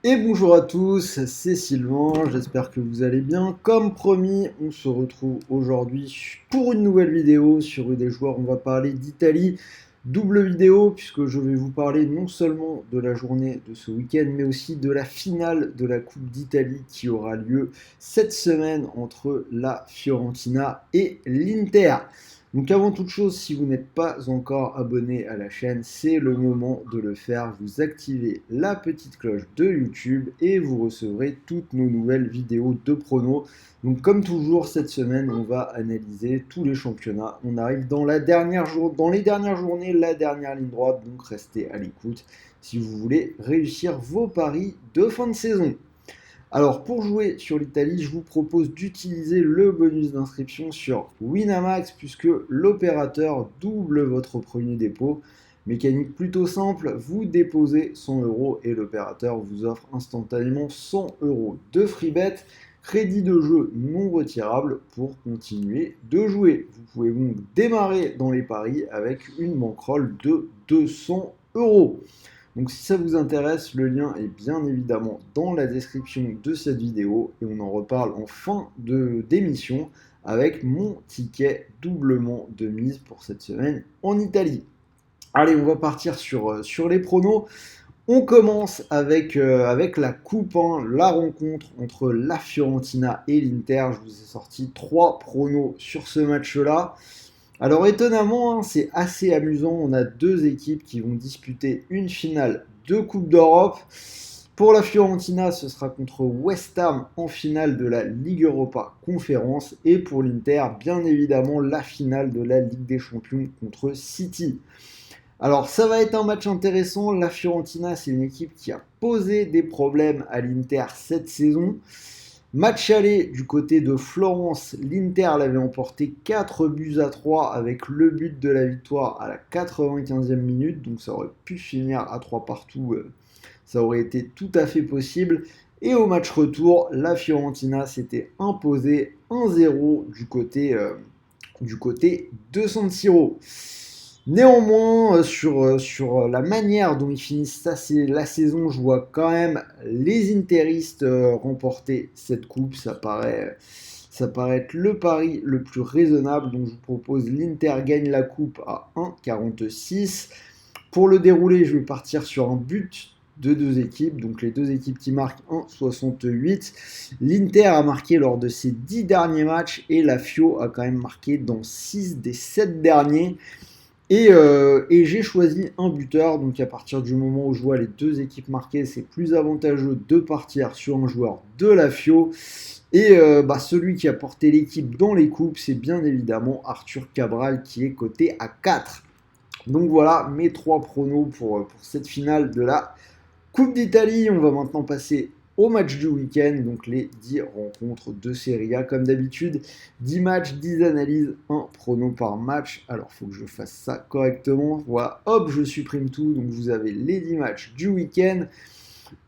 Et bonjour à tous, c'est Sylvain, j'espère que vous allez bien. Comme promis, on se retrouve aujourd'hui pour une nouvelle vidéo sur des joueurs. On va parler d'Italie. Double vidéo puisque je vais vous parler non seulement de la journée de ce week-end, mais aussi de la finale de la Coupe d'Italie qui aura lieu cette semaine entre la Fiorentina et l'Inter. Donc avant toute chose, si vous n'êtes pas encore abonné à la chaîne, c'est le moment de le faire. Vous activez la petite cloche de YouTube et vous recevrez toutes nos nouvelles vidéos de pronos. Donc comme toujours, cette semaine, on va analyser tous les championnats. On arrive dans les dernières journées, la dernière ligne droite, donc restez à l'écoute si vous voulez réussir vos paris de fin de saison. Alors pour jouer sur l'Italie, je vous propose d'utiliser le bonus d'inscription sur Winamax puisque l'opérateur double votre premier dépôt. Mécanique plutôt simple, vous déposez 100 euros et l'opérateur vous offre instantanément 100 euros de free bet, crédit de jeu non retirable pour continuer de jouer. Vous pouvez donc démarrer dans les paris avec une bankroll de 200 euros. Donc si ça vous intéresse, le lien est bien évidemment dans la description de cette vidéo et on en reparle en fin d'émission avec mon ticket doublement de mise pour cette semaine en Italie. Allez, on va partir sur les pronos. On commence avec la coupe, la rencontre entre la Fiorentina et l'Inter. Je vous ai sorti 3 pronos sur ce match-là. Alors étonnamment, c'est assez amusant, on a deux équipes qui vont disputer une finale de Coupe d'Europe. Pour la Fiorentina, ce sera contre West Ham en finale de la Ligue Europa Conférence. Et pour l'Inter, bien évidemment, la finale de la Ligue des Champions contre City. Alors ça va être un match intéressant, la Fiorentina c'est une équipe qui a posé des problèmes à l'Inter cette saison. Match aller du côté de Florence, l'Inter l'avait emporté 4 buts à 3 avec le but de la victoire à la 95e minute, donc ça aurait pu finir à 3 partout, ça aurait été tout à fait possible. Et au match retour, la Fiorentina s'était imposée 1-0 du côté de San Siro. Néanmoins, sur la manière dont ils finissent la saison, je vois quand même les Interistes remporter cette coupe. Ça paraît être le pari le plus raisonnable. Donc je vous propose l'Inter gagne la coupe à 1,46. Pour le dérouler, je vais partir sur un but de deux équipes. Donc les deux équipes qui marquent 1,68. L'Inter a marqué lors de ses 10 derniers matchs et la Fio a quand même marqué dans 6 des 7 derniers. Et j'ai choisi un buteur, donc à partir du moment où je vois les deux équipes marquées, c'est plus avantageux de partir sur un joueur de la Fio. Et celui qui a porté l'équipe dans les coupes, c'est bien évidemment Arthur Cabral qui est coté à 4. Donc voilà mes 3 pronos pour cette finale de la Coupe d'Italie. On va maintenant passer au match du week-end, donc les 10 rencontres de Serie A. Comme d'habitude, 10 matchs, 10 analyses, 1 prono par match. Alors, il faut que je fasse ça correctement. Voilà, hop, je supprime tout. Donc, vous avez les 10 matchs du week-end.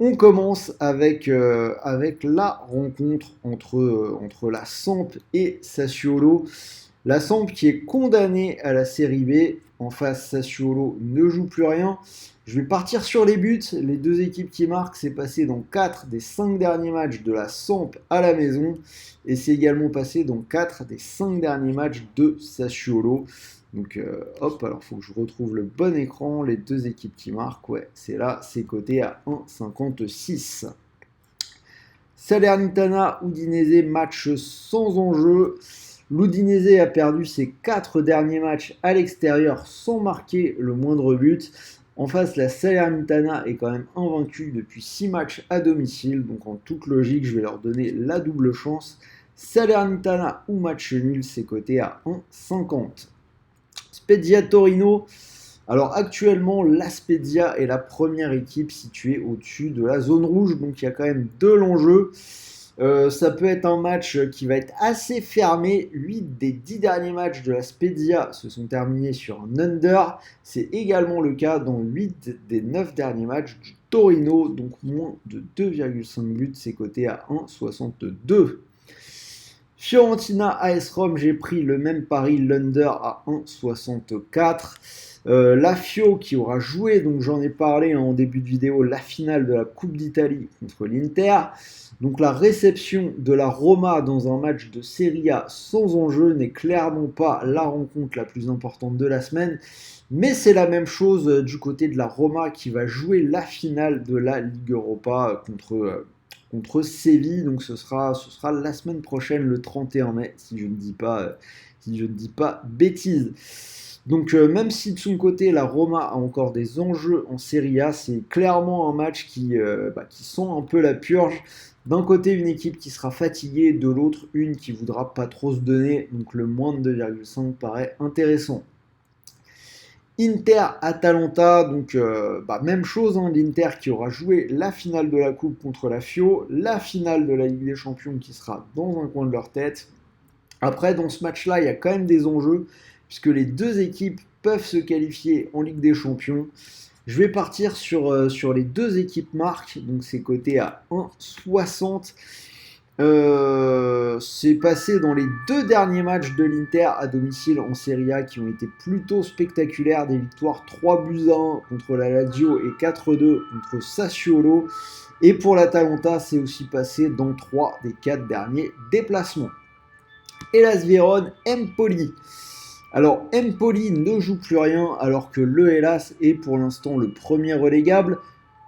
On commence avec la rencontre entre la Samp et Sassuolo. La Samp qui est condamnée à la Série B. En face, Sassuolo ne joue plus rien. Je vais partir sur les buts. Les deux équipes qui marquent, c'est passé dans 4 des 5 derniers matchs de la Samp à la maison. Et c'est également passé dans 4 des 5 derniers matchs de Sassuolo. Donc hop, alors il faut que je retrouve le bon écran. Les deux équipes qui marquent, ouais, c'est là, c'est coté à 1,56. Salernitana, Udinese, match sans enjeu. L'Udinese a perdu ses 4 derniers matchs à l'extérieur sans marquer le moindre but. En face, la Salernitana est quand même invaincue depuis 6 matchs à domicile. Donc en toute logique, je vais leur donner la double chance. Salernitana ou match nul, c'est coté à 1,50. Spezia Torino. Alors actuellement, la Spezia est la première équipe située au-dessus de la zone rouge. Donc il y a quand même de l'enjeu. Ça peut être un match qui va être assez fermé. 8 des 10 derniers matchs de la Spezia se sont terminés sur un under. C'est également le cas dans 8 des 9 derniers matchs du Torino, donc moins de 2,5 buts, c'est coté à 1,62. Fiorentina AS Rome, j'ai pris le même pari, l'under à 1,64. La Fio qui aura joué, donc j'en ai parlé en début de vidéo, la finale de la Coupe d'Italie contre l'Inter. Donc la réception de la Roma dans un match de Serie A sans enjeu n'est clairement pas la rencontre la plus importante de la semaine. Mais c'est la même chose du côté de la Roma qui va jouer la finale de la Ligue Europa contre Séville. Donc ce sera la semaine prochaine, le 31 mai, si je ne dis pas bêtises. Donc même si de son côté la Roma a encore des enjeux en Serie A, c'est clairement un match qui sent un peu la purge. D'un côté une équipe qui sera fatiguée, de l'autre une qui voudra pas trop se donner, donc le moins de 2,5 paraît intéressant. Inter-Atalanta, donc même chose, hein, l'Inter qui aura joué la finale de la Coupe contre la Fio, la finale de la Ligue des Champions qui sera dans un coin de leur tête. Après, dans ce match-là, il y a quand même des enjeux, puisque les deux équipes peuvent se qualifier en Ligue des Champions. Je vais partir sur les deux équipes marques, donc c'est coté à 1,60. C'est passé dans les deux derniers matchs de l'Inter à domicile en Serie A qui ont été plutôt spectaculaires, des victoires 3-1 contre la Lazio et 4-2 contre Sassuolo. Et pour l'Atalanta, c'est aussi passé dans 3 des 4 derniers déplacements. Hellas Vérone, Empoli. Alors Empoli ne joue plus rien alors que le Hellas est pour l'instant le premier relégable.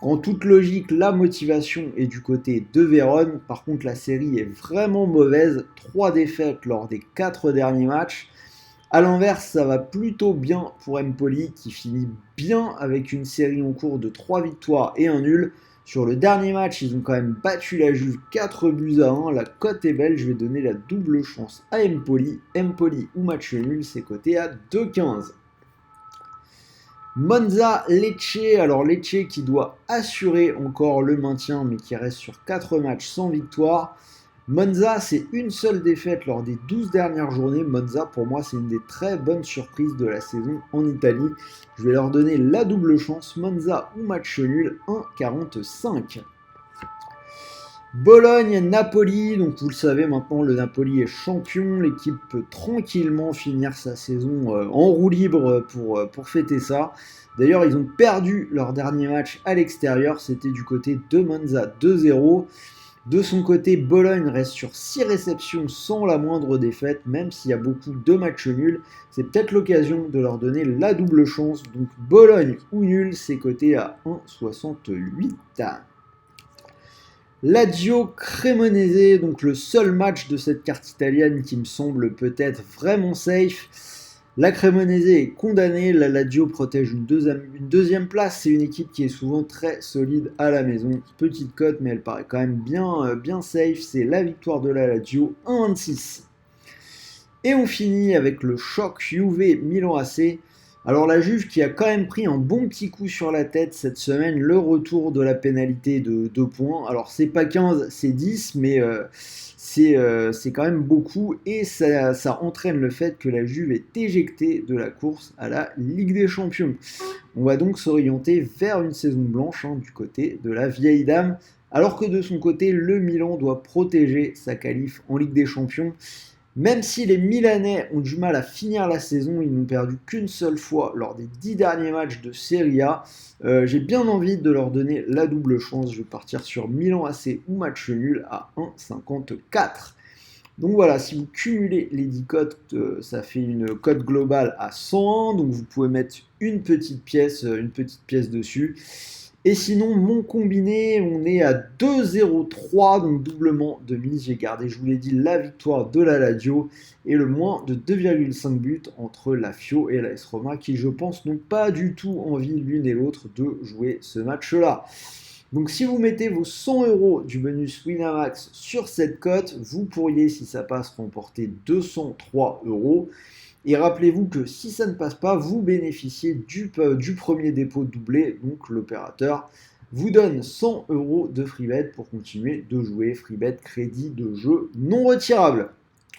En toute logique, la motivation est du côté de Vérone. Par contre, la série est vraiment mauvaise. 3 défaites lors des 4 derniers matchs. A l'inverse, ça va plutôt bien pour Empoli qui finit bien avec une série en cours de 3 victoires et un nul. Sur le dernier match, ils ont quand même battu la Juve 4-1. La cote est belle, je vais donner la double chance à Empoli. Empoli ou match nul, c'est coté à 2,15. Monza Lecce, alors Lecce qui doit assurer encore le maintien mais qui reste sur 4 matchs sans victoire. Monza, c'est une seule défaite lors des 12 dernières journées. Monza, pour moi, c'est une des très bonnes surprises de la saison en Italie. Je vais leur donner la double chance. Monza ou match nul, 1,45. Bologne-Napoli, donc vous le savez maintenant, le Napoli est champion. L'équipe peut tranquillement finir sa saison en roue libre pour fêter ça. D'ailleurs, ils ont perdu leur dernier match à l'extérieur. C'était du côté de Monza 2-0. De son côté, Bologne reste sur 6 réceptions sans la moindre défaite, même s'il y a beaucoup de matchs nuls. C'est peut-être l'occasion de leur donner la double chance. Donc Bologne ou nul, c'est coté à 1,68. Lazio Cremonese, donc le seul match de cette carte italienne qui me semble peut-être vraiment safe. La Cremonese est condamnée, la Lazio protège une deuxième place, c'est une équipe qui est souvent très solide à la maison. Petite cote, mais elle paraît quand même bien safe, c'est la victoire de la Lazio, 1,26. Et on finit avec le choc Juve Milan AC. Alors la Juve qui a quand même pris un bon petit coup sur la tête cette semaine, le retour de la pénalité de 2 points. Alors c'est pas 15, c'est 10, mais c'est quand même beaucoup et ça entraîne le fait que la Juve est éjectée de la course à la Ligue des Champions. On va donc s'orienter vers une saison blanche du côté de la vieille dame, alors que de son côté, le Milan doit protéger sa qualif en Ligue des Champions. Même si les Milanais ont du mal à finir la saison, ils n'ont perdu qu'une seule fois lors des 10 derniers matchs de Serie A. J'ai bien envie de leur donner la double chance. Je vais partir sur Milan AC ou match nul à 1,54. Donc voilà, si vous cumulez les 10 cotes, ça fait une cote globale à 101. Donc vous pouvez mettre une petite pièce dessus. Et sinon, mon combiné, on est à 2,03, donc doublement de mise. J'ai gardé, je vous l'ai dit, la victoire de la Lazio et le moins de 2,5 buts entre la Fio et la AS Roma, qui, je pense, n'ont pas du tout envie l'une et l'autre de jouer ce match-là. Donc si vous mettez vos 100 € du bonus Winamax sur cette cote, vous pourriez, si ça passe, remporter 203 €. Et rappelez-vous que si ça ne passe pas, vous bénéficiez du premier dépôt doublé, donc l'opérateur vous donne 100 € de freebet pour continuer de jouer. Freebet, crédit de jeu non retirable.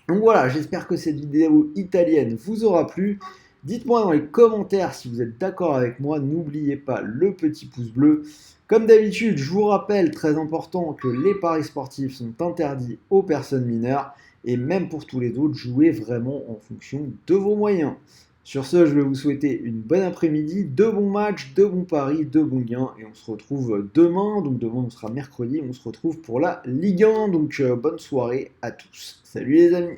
Donc voilà, j'espère que cette vidéo italienne vous aura plu. Dites-moi dans les commentaires si vous êtes d'accord avec moi, n'oubliez pas le petit pouce bleu. Comme d'habitude, je vous rappelle, très important, que les paris sportifs sont interdits aux personnes mineures. Et même pour tous les autres, jouez vraiment en fonction de vos moyens. Sur ce, je vais vous souhaiter une bonne après-midi, de bons matchs, de bons paris, de bons gains. Et on se retrouve demain. Donc demain, on sera mercredi. On se retrouve pour la Ligue 1. Donc bonne soirée à tous. Salut les amis.